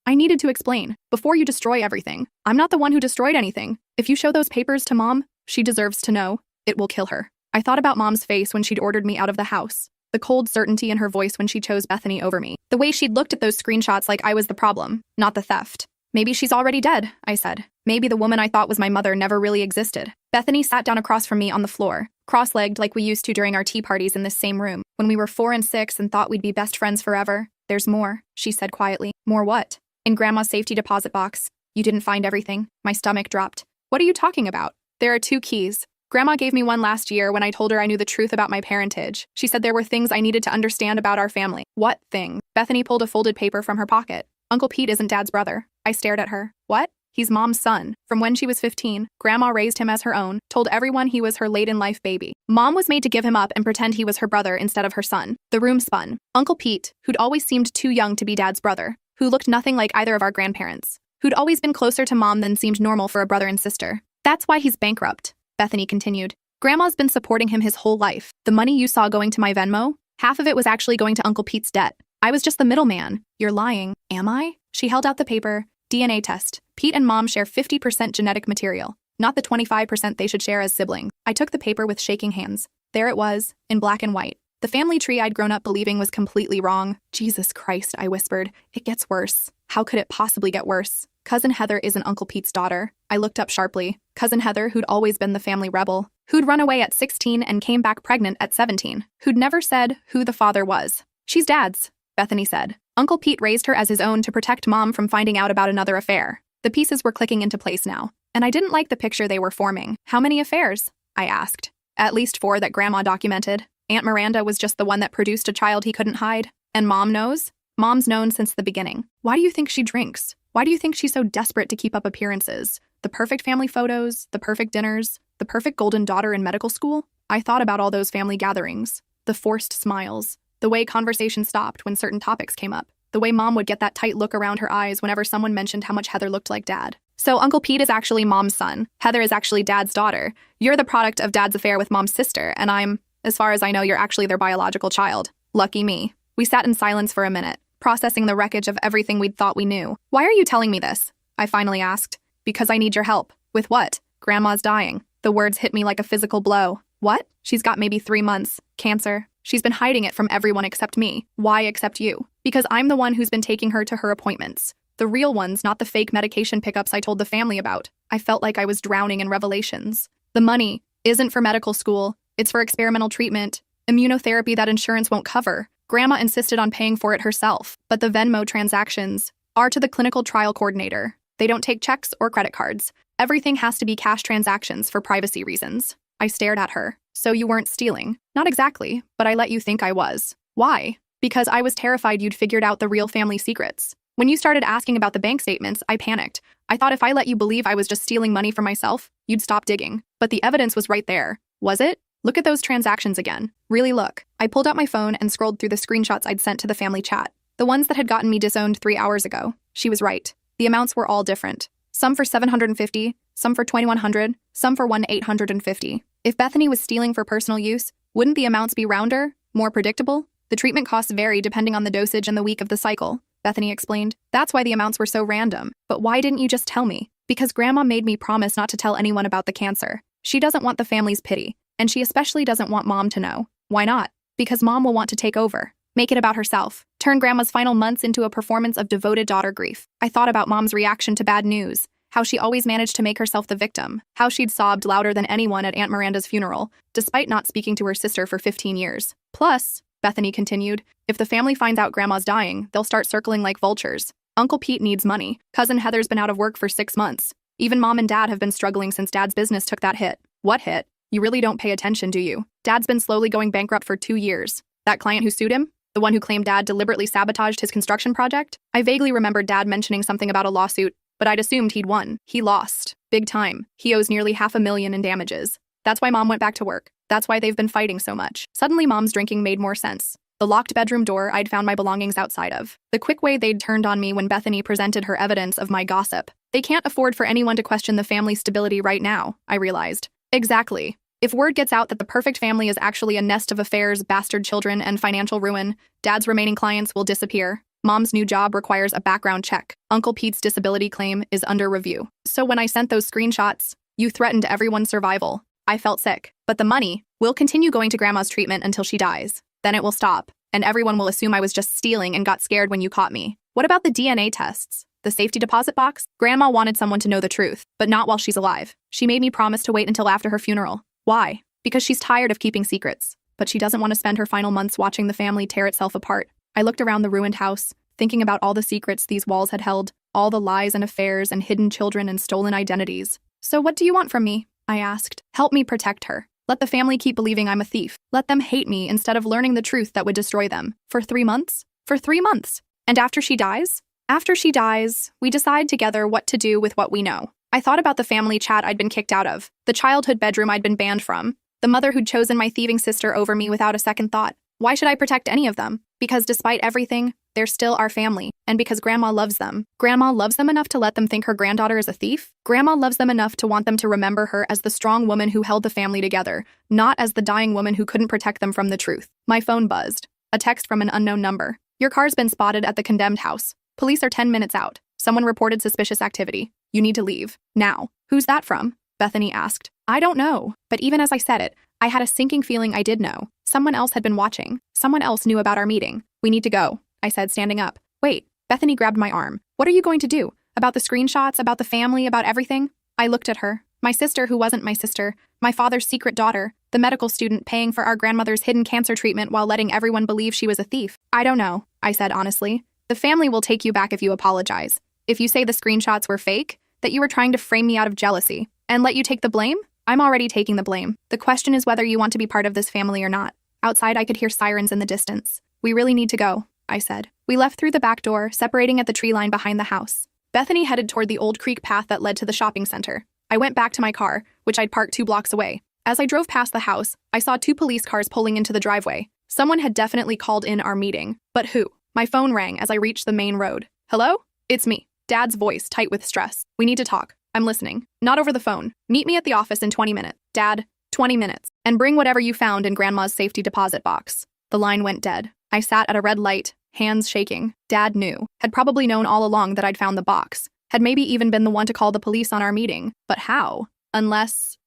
I needed to explain. Before you destroy everything. I'm not the one who destroyed anything. If you show those papers to Mom, she deserves to know. It will kill her. I thought about Mom's face when she'd ordered me out of the house. The cold certainty in her voice when she chose Bethany over me. The way she'd looked at those screenshots like I was the problem, not the theft. Maybe she's already dead, I said. Maybe the woman I thought was my mother never really existed. Bethany sat down across from me on the floor, cross-legged like we used to during our tea parties in this same room, when we were 4 and 6 and thought we'd be best friends forever. There's more, she said quietly. More what? In Grandma's safety deposit box. You didn't find everything. My stomach dropped. What are you talking about? There are 2 keys. Grandma gave me one last year when I told her I knew the truth about my parentage. She said there were things I needed to understand about our family. What thing? Bethany pulled a folded paper from her pocket. Uncle Pete isn't Dad's brother. I stared at her. What? He's Mom's son. From when she was 15, Grandma raised him as her own, told everyone he was her late-in-life baby. Mom was made to give him up and pretend he was her brother instead of her son. The room spun. Uncle Pete, who'd always seemed too young to be Dad's brother, who looked nothing like either of our grandparents, who'd always been closer to Mom than seemed normal for a brother and sister. That's why he's bankrupt, Bethany continued. Grandma's been supporting him his whole life. The money you saw going to my Venmo, half of it was actually going to Uncle Pete's debt. I was just the middleman. You're lying. Am I? She held out the paper. DNA test. Pete and Mom share 50% genetic material, not the 25% they should share as siblings. I took the paper with shaking hands. There it was, in black and white. The family tree I'd grown up believing was completely wrong. Jesus Christ, I whispered. It gets worse. How could it possibly get worse? Cousin Heather isn't Uncle Pete's daughter. I looked up sharply. Cousin Heather, who'd always been the family rebel, who'd run away at 16 and came back pregnant at 17, who'd never said who the father was. She's Dad's, Bethany said. Uncle Pete raised her as his own to protect Mom from finding out about another affair. The pieces were clicking into place now, and I didn't like the picture they were forming. How many affairs? I asked. At least 4 that Grandma documented. Aunt Miranda was just the one that produced a child he couldn't hide. And Mom knows? Mom's known since the beginning. Why do you think she drinks? Why do you think she's so desperate to keep up appearances? The perfect family photos, the perfect dinners, the perfect golden daughter in medical school? I thought about all those family gatherings, the forced smiles, the way conversation stopped when certain topics came up, the way Mom would get that tight look around her eyes whenever someone mentioned how much Heather looked like Dad. So Uncle Pete is actually Mom's son. Heather is actually Dad's daughter. You're the product of Dad's affair with Mom's sister, and as far as I know, you're actually their biological child. Lucky me. We sat in silence for a minute, processing the wreckage of everything we'd thought we knew. Why are you telling me this? I finally asked. Because I need your help. With what? Grandma's dying. The words hit me like a physical blow. What? She's got maybe 3 months. Cancer. She's been hiding it from everyone except me. Why except you? Because I'm the one who's been taking her to her appointments. The real ones, not the fake medication pickups I told the family about. I felt like I was drowning in revelations. The money isn't for medical school. It's for experimental treatment, immunotherapy that insurance won't cover. Grandma insisted on paying for it herself, but the Venmo transactions are to the clinical trial coordinator. They don't take checks or credit cards. Everything has to be cash transactions for privacy reasons. I stared at her. So you weren't stealing? Not exactly, but I let you think I was. Why? Because I was terrified you'd figured out the real family secrets. When you started asking about the bank statements, I panicked. I thought if I let you believe I was just stealing money for myself, you'd stop digging. But the evidence was right there. Was it? Look at those transactions again. Really look. I pulled out my phone and scrolled through the screenshots I'd sent to the family chat. The ones that had gotten me disowned 3 hours ago. She was right. The amounts were all different. Some for $750, some for $2,100, some for $1,850. If Bethany was stealing for personal use, wouldn't the amounts be rounder, more predictable? The treatment costs vary depending on the dosage and the week of the cycle, Bethany explained. That's why the amounts were so random. But why didn't you just tell me? Because Grandma made me promise not to tell anyone about the cancer. She doesn't want the family's pity, and she especially doesn't want Mom to know. Why not? Because Mom will want to take over. Make it about herself. Turn Grandma's final months into a performance of devoted daughter grief. I thought about Mom's reaction to bad news. How she always managed to make herself the victim, how she'd sobbed louder than anyone at Aunt Miranda's funeral, despite not speaking to her sister for 15 years. Plus, Bethany continued, if the family finds out Grandma's dying, they'll start circling like vultures. Uncle Pete needs money. Cousin Heather's been out of work for 6 months. Even Mom and Dad have been struggling since Dad's business took that hit. What hit? You really don't pay attention, do you? Dad's been slowly going bankrupt for 2 years. That client who sued him? The one who claimed Dad deliberately sabotaged his construction project? I vaguely remembered Dad mentioning something about a lawsuit, but I'd assumed he'd won. He lost. Big time. He owes nearly $500,000 in damages. That's why Mom went back to work. That's why they've been fighting so much. Suddenly Mom's drinking made more sense. The locked bedroom door I'd found my belongings outside of. The quick way they'd turned on me when Bethany presented her evidence of my gossip. They can't afford for anyone to question the family's stability right now, I realized. Exactly. If word gets out that the perfect family is actually a nest of affairs, bastard children, and financial ruin, Dad's remaining clients will disappear. Mom's new job requires a background check. Uncle Pete's disability claim is under review. So when I sent those screenshots, you threatened everyone's survival. I felt sick. But the money will continue going to Grandma's treatment until she dies. Then it will stop, and everyone will assume I was just stealing and got scared when you caught me. What about the DNA tests? The safety deposit box? Grandma wanted someone to know the truth, but not while she's alive. She made me promise to wait until after her funeral. Why? Because she's tired of keeping secrets. But she doesn't want to spend her final months watching the family tear itself apart. I looked around the ruined house, thinking about all the secrets these walls had held, all the lies and affairs and hidden children and stolen identities. So what do you want from me? I asked. Help me protect her. Let the family keep believing I'm a thief. Let them hate me instead of learning the truth that would destroy them. For 3 months? For 3 months. And after she dies? After she dies, we decide together what to do with what we know. I thought about the family chat I'd been kicked out of, the childhood bedroom I'd been banned from, the mother who'd chosen my thieving sister over me without a second thought. Why should I protect any of them? Because despite everything, They're still our family, and because Grandma loves them. Grandma loves them enough to let them think her granddaughter is a thief? Grandma loves them enough to want them to remember her as the strong woman who held the family together, not as the dying woman who couldn't protect them from the truth. My phone buzzed. A text from an unknown number. Your car's been spotted at the condemned house. Police are 10 minutes out. Someone reported suspicious activity. You need to leave. Now. Who's that from? Bethany asked. I don't know. But even as I said it, I had a sinking feeling I did know. Someone else had been watching. Someone else knew about our meeting. We need to go, I said, standing up. Wait. Bethany grabbed my arm. What are you going to do? About the screenshots, about the family, about everything? I looked at her. My sister who wasn't my sister. My father's secret daughter. The medical student paying for our grandmother's hidden cancer treatment while letting everyone believe she was a thief. I don't know, I said honestly. The family will take you back if you apologize. If you say the screenshots were fake, that you were trying to frame me out of jealousy, and let you take the blame? I'm already taking the blame. The question is whether you want to be part of this family or not. Outside, I could hear sirens in the distance. We really need to go, I said. We left through the back door, separating at the tree line behind the house. Bethany headed toward the old creek path that led to the shopping center. I went back to my car, which I'd parked 2 blocks away. As I drove past the house, I saw 2 police cars pulling into the driveway. Someone had definitely called in our meeting. But who? My phone rang as I reached the main road. Hello? It's me. Dad's voice tight with stress. We need to talk. I'm listening. Not over the phone. Meet me at the office in 20 minutes. Dad, 20 minutes. And bring whatever you found in Grandma's safety deposit box. The line went dead. I sat at a red light, hands shaking. Dad knew. Had probably known all along that I'd found the box. Had maybe even been the one to call the police on our meeting. But how? Unless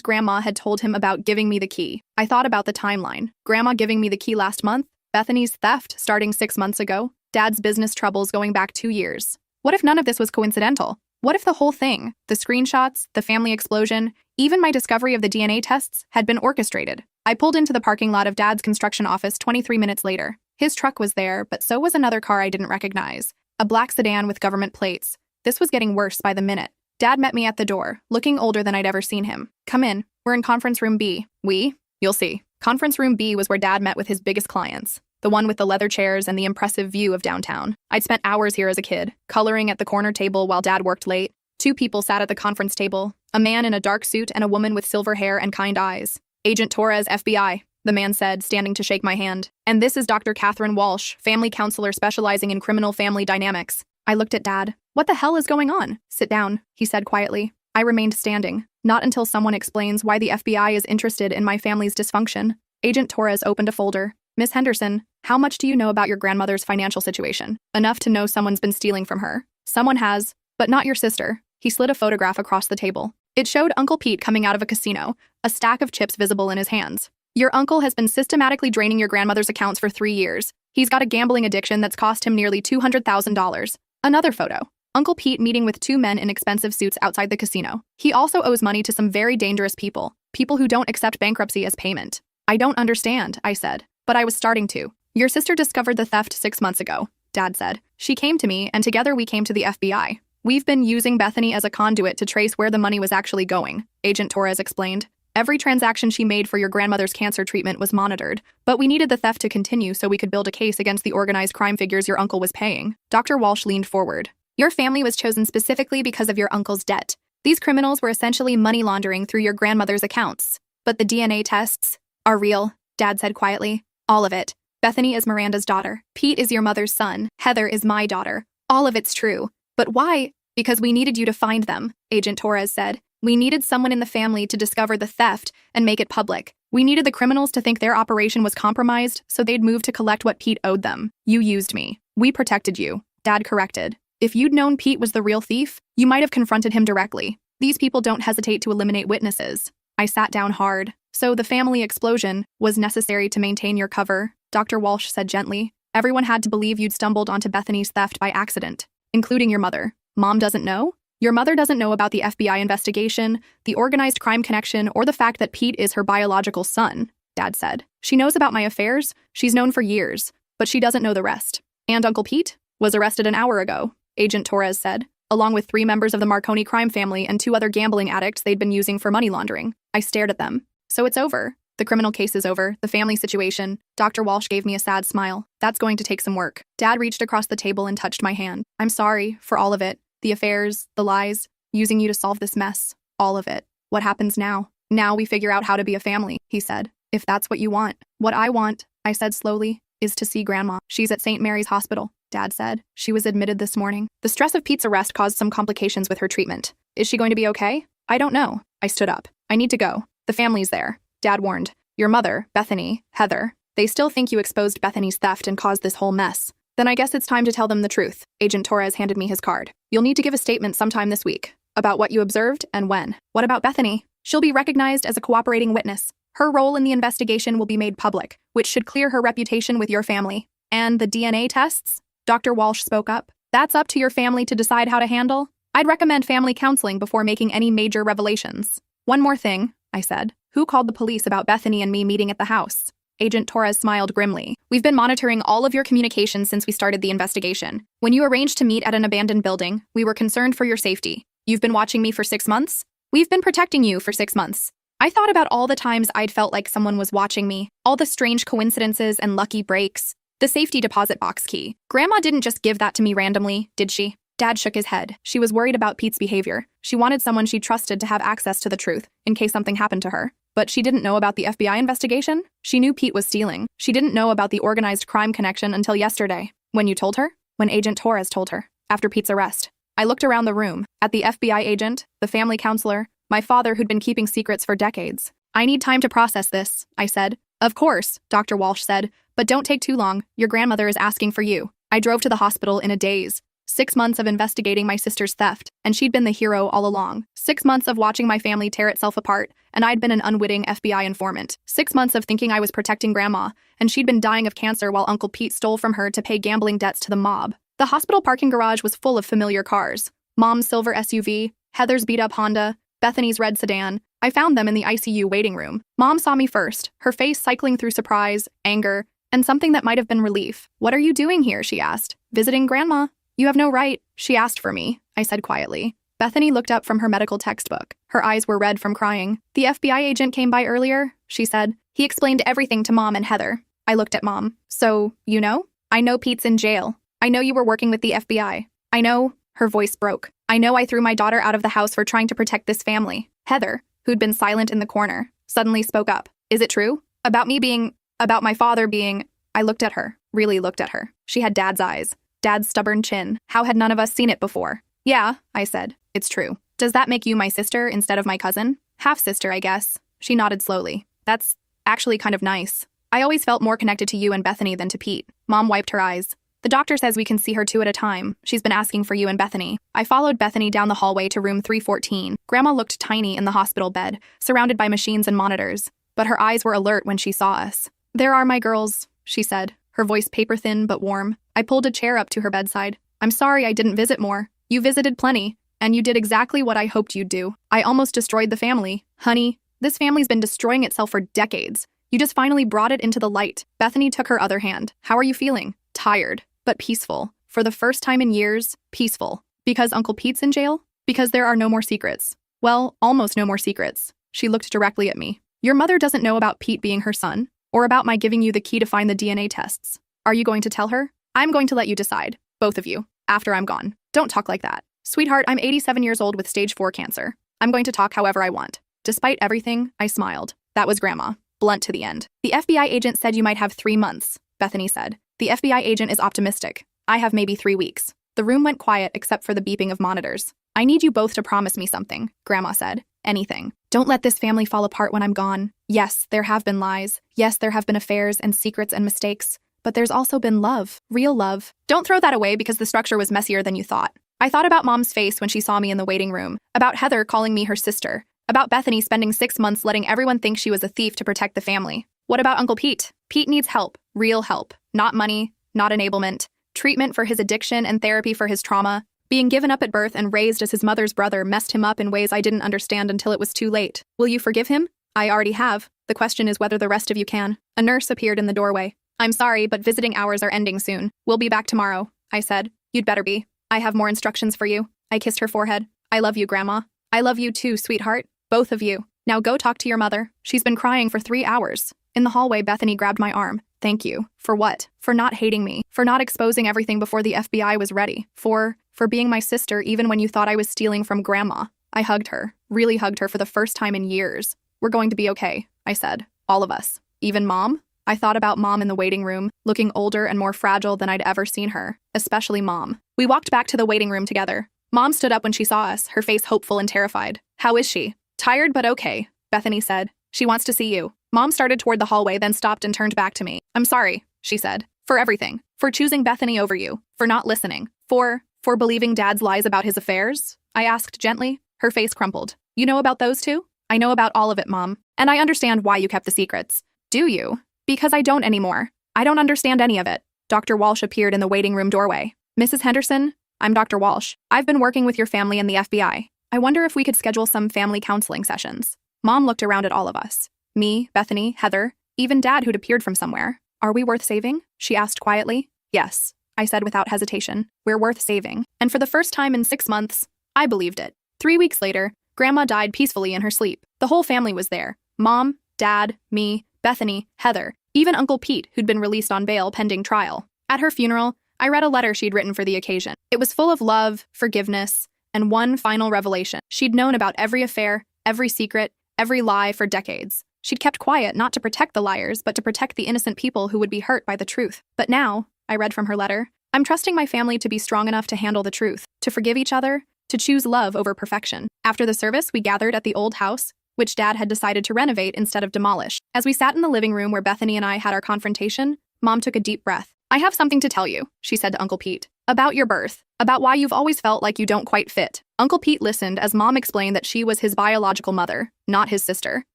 Grandma had told him about giving me the key. I thought about the timeline. Grandma giving me the key last month. Bethany's theft starting 6 months ago. Dad's business troubles going back 2 years. What if none of this was coincidental? What if the whole thing, the screenshots, the family explosion, even my discovery of the DNA tests, had been orchestrated? I pulled into the parking lot of Dad's construction office 23 minutes later. His truck was there, but so was another car I didn't recognize. A black sedan with government plates. This was getting worse by the minute. Dad met me at the door, looking older than I'd ever seen him. Come in. We're in conference room B. We? You'll see. Conference room B was where Dad met with his biggest clients. The one with the leather chairs and the impressive view of downtown. I'd spent hours here as a kid, coloring at the corner table while Dad worked late. 2 people sat at the conference table, a man in a dark suit and a woman with silver hair and kind eyes. Agent Torres, FBI, the man said, standing to shake my hand. And this is Dr. Catherine Walsh, family counselor specializing in criminal family dynamics. I looked at Dad. What the hell is going on? Sit down, he said quietly. I remained standing, not until someone explains why the FBI is interested in my family's dysfunction. Agent Torres opened a folder. Miss Henderson, how much do you know about your grandmother's financial situation? Enough to know someone's been stealing from her. Someone has, but not your sister. He slid a photograph across the table. It showed Uncle Pete coming out of a casino, a stack of chips visible in his hands. Your uncle has been systematically draining your grandmother's accounts for 3 years. He's got a gambling addiction that's cost him nearly $200,000. Another photo. Uncle Pete meeting with 2 men in expensive suits outside the casino. He also owes money to some very dangerous people who don't accept bankruptcy as payment. I don't understand, I said, but I was starting to. Your sister discovered the theft 6 months ago, Dad said. She came to me, and together we came to the FBI. We've been using Bethany as a conduit to trace where the money was actually going, Agent Torres explained. Every transaction she made for your grandmother's cancer treatment was monitored, but we needed the theft to continue so we could build a case against the organized crime figures your uncle was paying. Dr. Walsh leaned forward. Your family was chosen specifically because of your uncle's debt. These criminals were essentially money laundering through your grandmother's accounts. But the DNA tests are real, Dad said quietly. All of it. Bethany is Miranda's daughter. Pete is your mother's son. Heather is my daughter. All of it's true. But why? Because we needed you to find them, Agent Torres said. We needed someone in the family to discover the theft and make it public. We needed the criminals to think their operation was compromised so they'd move to collect what Pete owed them. You used me. We protected you, Dad corrected. If you'd known Pete was the real thief, you might have confronted him directly. These people don't hesitate to eliminate witnesses. I sat down hard. So the family explosion was necessary to maintain your cover, Dr. Walsh said gently. Everyone had to believe you'd stumbled onto Bethany's theft by accident, including your mother. Mom doesn't know? Your mother doesn't know about the FBI investigation, the organized crime connection, or the fact that Pete is her biological son, Dad said. She knows about my affairs. She's known for years, but she doesn't know the rest. And Uncle Pete was arrested an hour ago, Agent Torres said, along with 3 members of the Marconi crime family and 2 other gambling addicts they'd been using for money laundering. I stared at them. So it's over. The criminal case is over, the family situation. Dr. Walsh gave me a sad smile. That's going to take some work. Dad reached across the table and touched my hand. I'm sorry for all of it. The affairs, the lies, using you to solve this mess. All of it. What happens now? Now we figure out how to be a family, he said. If that's what you want. What I want, I said slowly, is to see Grandma. She's at St. Mary's Hospital, Dad said. She was admitted this morning. The stress of Pete's arrest caused some complications with her treatment. Is she going to be okay? I don't know. I stood up. I need to go. The family's there. Dad warned. Your mother, Bethany, Heather, they still think you exposed Bethany's theft and caused this whole mess. Then I guess it's time to tell them the truth. Agent Torres handed me his card. You'll need to give a statement sometime this week about what you observed and when. What about Bethany? She'll be recognized as a cooperating witness. Her role in the investigation will be made public, which should clear her reputation with your family. And the DNA tests? Dr. Walsh spoke up. That's up to your family to decide how to handle. I'd recommend family counseling before making any major revelations. One more thing, I said. Who called the police about Bethany and me meeting at the house? Agent Torres smiled grimly. We've been monitoring all of your communications since we started the investigation. When you arranged to meet at an abandoned building, we were concerned for your safety. You've been watching me for 6 months? We've been protecting you for 6 months. I thought about all the times I'd felt like someone was watching me, all the strange coincidences and lucky breaks. The safety deposit box key. Grandma didn't just give that to me randomly, did she? Dad shook his head. She was worried about Pete's behavior. She wanted someone she trusted to have access to the truth, in case something happened to her. But she didn't know about the FBI investigation. She knew Pete was stealing. She didn't know about the organized crime connection until yesterday. When you told her? When Agent Torres told her. After Pete's arrest. I looked around the room. At the FBI agent, the family counselor, my father who'd been keeping secrets for decades. I need time to process this, I said. Of course, Dr. Walsh said, but don't take too long. Your grandmother is asking for you. I drove to the hospital in a daze. 6 months of investigating my sister's theft, and she'd been the hero all along. 6 months of watching my family tear itself apart, and I'd been an unwitting FBI informant. 6 months of thinking I was protecting Grandma, and she'd been dying of cancer while Uncle Pete stole from her to pay gambling debts to the mob. The hospital parking garage was full of familiar cars. Mom's silver SUV, Heather's beat-up Honda, Bethany's red sedan. I found them in the ICU waiting room. Mom saw me first, her face cycling through surprise, anger, and something that might have been relief. What are you doing here, she asked. Visiting Grandma. You have no right. She asked for me, I said quietly. Bethany looked up from her medical textbook. Her eyes were red from crying. The FBI agent came by earlier, she said. He explained everything to Mom and Heather. I looked at Mom. So, you know? I know Pete's in jail. I know you were working with the FBI. I know, her voice broke. I know I threw my daughter out of the house for trying to protect this family. Heather, who'd been silent in the corner, suddenly spoke up. Is it true? About my father being... I looked at her, really looked at her. She had Dad's eyes. Dad's stubborn chin. How had none of us seen it before? Yeah, I said. It's true. Does that make you my sister instead of my cousin? Half-sister, I guess. She nodded slowly. That's actually kind of nice. I always felt more connected to you and Bethany than to Pete. Mom wiped her eyes. The doctor says we can see her 2 at a time. She's been asking for you and Bethany. I followed Bethany down the hallway to room 314. Grandma looked tiny in the hospital bed, surrounded by machines and monitors. But her eyes were alert when she saw us. There are my girls, she said, her voice paper-thin but warm. I pulled a chair up to her bedside. I'm sorry I didn't visit more. You visited plenty, and you did exactly what I hoped you'd do. I almost destroyed the family. Honey, this family's been destroying itself for decades. You just finally brought it into the light. Bethany took her other hand. How are you feeling? Tired, but peaceful. For the first time in years, peaceful. Because Uncle Pete's in jail? Because there are no more secrets. Well, almost no more secrets. She looked directly at me. Your mother doesn't know about Pete being her son, or about my giving you the key to find the DNA tests. Are you going to tell her? I'm going to let you decide, both of you, after I'm gone. Don't talk like that. Sweetheart, I'm 87 years old with stage 4 cancer. I'm going to talk however I want. Despite everything, I smiled. That was Grandma, blunt to the end. The FBI agent said you might have 3 months, Bethany said. The FBI agent is optimistic. I have maybe 3 weeks. The room went quiet except for the beeping of monitors. I need you both to promise me something, Grandma said. Anything. Don't let this family fall apart when I'm gone. Yes, there have been lies. Yes, there have been affairs and secrets and mistakes. But there's also been love. Real love. Don't throw that away because the structure was messier than you thought. I thought about Mom's face when she saw me in the waiting room. About Heather calling me her sister. About Bethany spending 6 months letting everyone think she was a thief to protect the family. What about Uncle Pete? Pete needs help. Real help. Not money. Not enablement. Treatment for his addiction and therapy for his trauma. Being given up at birth and raised as his mother's brother messed him up in ways I didn't understand until it was too late. Will you forgive him? I already have. The question is whether the rest of you can. A nurse appeared in the doorway. I'm sorry, but visiting hours are ending soon. We'll be back tomorrow, I said. You'd better be. I have more instructions for you. I kissed her forehead. I love you, Grandma. I love you too, sweetheart. Both of you. Now go talk to your mother. She's been crying for 3 hours. In the hallway, Bethany grabbed my arm. Thank you. For what? For not hating me. For not exposing everything before the FBI was ready. For being my sister even when you thought I was stealing from Grandma. I hugged her. Really hugged her for the first time in years. We're going to be okay, I said. All of us. Even Mom? I thought about Mom in the waiting room, looking older and more fragile than I'd ever seen her, especially Mom. We walked back to the waiting room together. Mom stood up when she saw us, her face hopeful and terrified. "How is she?" "Tired but okay," Bethany said. "She wants to see you." Mom started toward the hallway, then stopped and turned back to me. "I'm sorry," she said. "For everything. For choosing Bethany over you. For not listening. For believing Dad's lies about his affairs?" I asked gently. Her face crumpled. "You know about those two?" "I know about all of it, Mom. And I understand why you kept the secrets." "Do you?" "Because I don't anymore. I don't understand any of it." Dr. Walsh appeared in the waiting room doorway. "Mrs. Henderson, I'm Dr. Walsh. I've been working with your family and the FBI. I wonder if we could schedule some family counseling sessions." Mom looked around at all of us. Me, Bethany, Heather, even Dad who'd appeared from somewhere. "Are we worth saving?" she asked quietly. "Yes," I said without hesitation. "We're worth saving." And for the first time in 6 months, I believed it. 3 weeks later, Grandma died peacefully in her sleep. The whole family was there. Mom, Dad, me, Bethany, Heather, even Uncle Pete, who'd been released on bail pending trial. At her funeral, I read a letter she'd written for the occasion. It was full of love, forgiveness, and one final revelation. She'd known about every affair, every secret, every lie for decades. She'd kept quiet not to protect the liars, but to protect the innocent people who would be hurt by the truth. But now, I read from her letter, I'm trusting my family to be strong enough to handle the truth, to forgive each other, to choose love over perfection. After the service, we gathered at the old house, which Dad had decided to renovate instead of demolish. As we sat in the living room where Bethany and I had our confrontation, Mom took a deep breath. "I have something to tell you," she said to Uncle Pete. "About your birth. About why you've always felt like you don't quite fit." Uncle Pete listened as Mom explained that she was his biological mother, not his sister.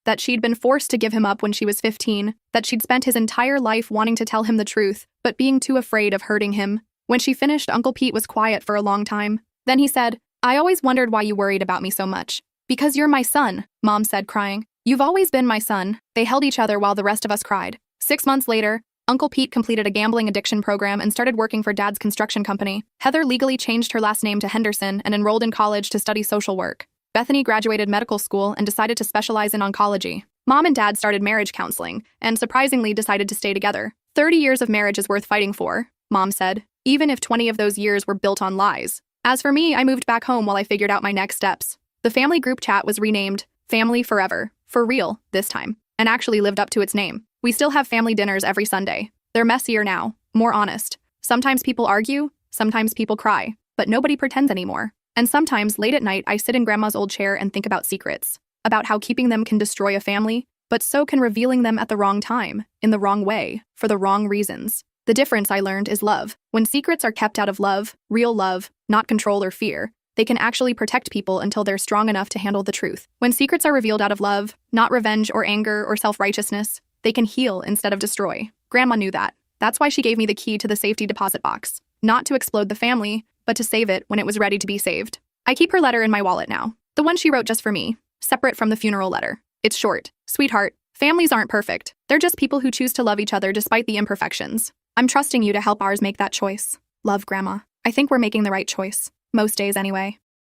That she'd been forced to give him up when she was 15. That she'd spent his entire life wanting to tell him the truth, but being too afraid of hurting him. When she finished, Uncle Pete was quiet for a long time. Then he said, "I always wondered why you worried about me so much." "Because you're my son," Mom said, crying. "You've always been my son." They held each other while the rest of us cried. 6 months later, Uncle Pete completed a gambling addiction program and started working for Dad's construction company. Heather legally changed her last name to Henderson and enrolled in college to study social work. Bethany graduated medical school and decided to specialize in oncology. Mom and Dad started marriage counseling and surprisingly decided to stay together. 30 years of marriage is worth fighting for, Mom said, even if 20 of those years were built on lies. As for me, I moved back home while I figured out my next steps. The family group chat was renamed Family Forever, for real, this time, and actually lived up to its name. We still have family dinners every Sunday. They're messier now, more honest. Sometimes people argue, sometimes people cry, but nobody pretends anymore. And sometimes, late at night, I sit in Grandma's old chair and think about secrets, about how keeping them can destroy a family, but so can revealing them at the wrong time, in the wrong way, for the wrong reasons. The difference, I learned, is love. When secrets are kept out of love, real love, not control or fear, they can actually protect people until they're strong enough to handle the truth. When secrets are revealed out of love, not revenge or anger or self-righteousness, they can heal instead of destroy. Grandma knew that. That's why she gave me the key to the safety deposit box. Not to explode the family, but to save it when it was ready to be saved. I keep her letter in my wallet now. The one she wrote just for me, separate from the funeral letter. It's short. "Sweetheart, families aren't perfect. They're just people who choose to love each other despite the imperfections. I'm trusting you to help ours make that choice. Love, Grandma." I think we're making the right choice. Most days, anyway.